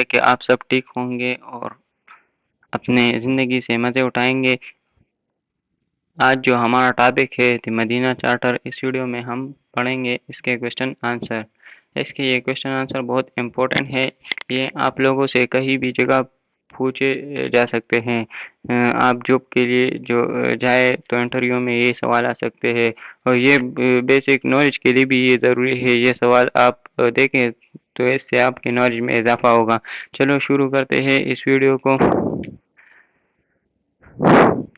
कि आप सब ठीक होंगे और अपने ज़िंदगी से मज़े उठाएंगे। आज जो हमारा टॉपिक है द मदीना चार्टर, इस वीडियो में हम पढ़ेंगे इसके क्वेश्चन आंसर। इसके ये क्वेश्चन आंसर बहुत इम्पोर्टेंट है। ये आप लोगों से कहीं भी जगह पूछे जा सकते हैं। आप जॉब के लिए जो जाए तो इंटरव्यू में ये सवाल आ सकते हैं और ये बेसिक नॉलेज के लिए भी ये ज़रूरी है। ये सवाल आप देखें तो इससे आपकी नॉलेज में इजाफा होगा। चलो शुरू करते हैं इस वीडियो को।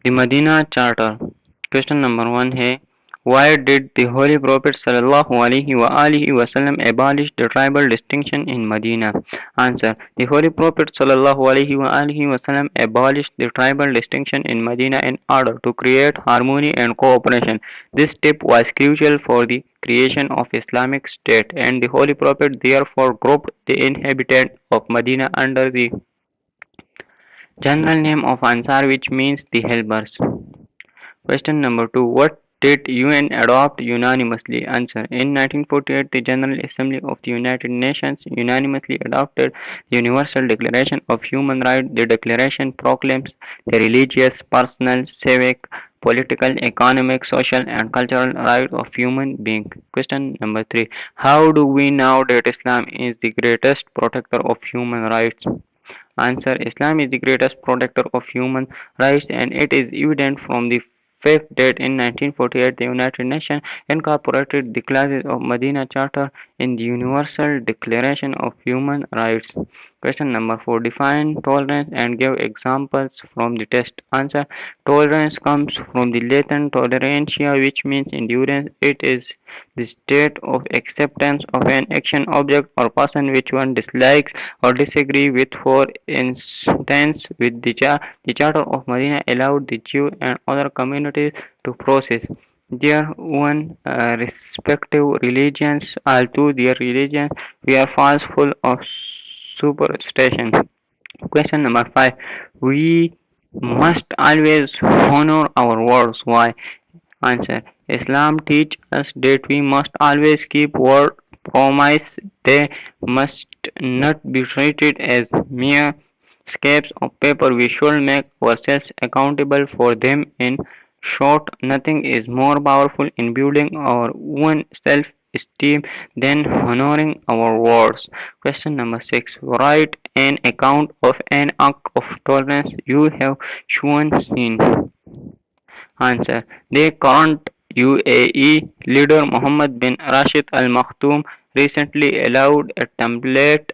The Medina Charter. Question number one है Why did the Holy Prophet sallallahu alaihi wasallam abolish the tribal distinction in Medina? Answer: The Holy Prophet sallallahu alaihi wasallam abolished the tribal distinction in Medina in order to create harmony and cooperation. This step was crucial for the creation of Islamic State, and the Holy Prophet therefore grouped the inhabitants of Medina under the general name of Ansar, which means the helpers. Question number 2. What did UN adopt unanimously? Answer. In 1948, the General Assembly of the United Nations unanimously adopted the Universal Declaration of Human Rights. The declaration proclaims the religious, personal, civic, political, economic, social, and cultural rights of human beings. Question number 3. How do we know that Islam is the greatest protector of human rights? Answer: Islam is the greatest protector of human rights, and it is evident from the fact that in 1948 the United Nations incorporated the clauses of Medina Charter in the Universal Declaration of Human Rights. Question number 4. Define tolerance and give examples from the test. Answer: Tolerance comes from the Latin tolerantia, which means endurance. It is the state of acceptance of an action, object, or person which one dislikes or disagree with. For instance, with the Charter of Medina allowed the Jew and other communities to process their own respective religions, although their religions were false, full of superstition. Question number 5. We must always honor our words. Why? Answer: Islam teaches us that we must always keep word promise. They must not be treated as mere scraps of paper. We should make ourselves accountable for them. In short, nothing is more powerful in building our own self-esteem than honoring our words. Question number 6. Write an account of an act of tolerance you have shown seen. Answer: The current UAE leader Mohammed bin Rashid Al Maktoum recently allowed a template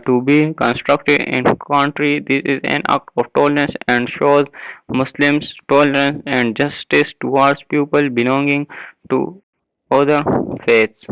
to be constructed in country. This is an act of tolerance and shows Muslims' tolerance and justice towards people belonging to other faiths.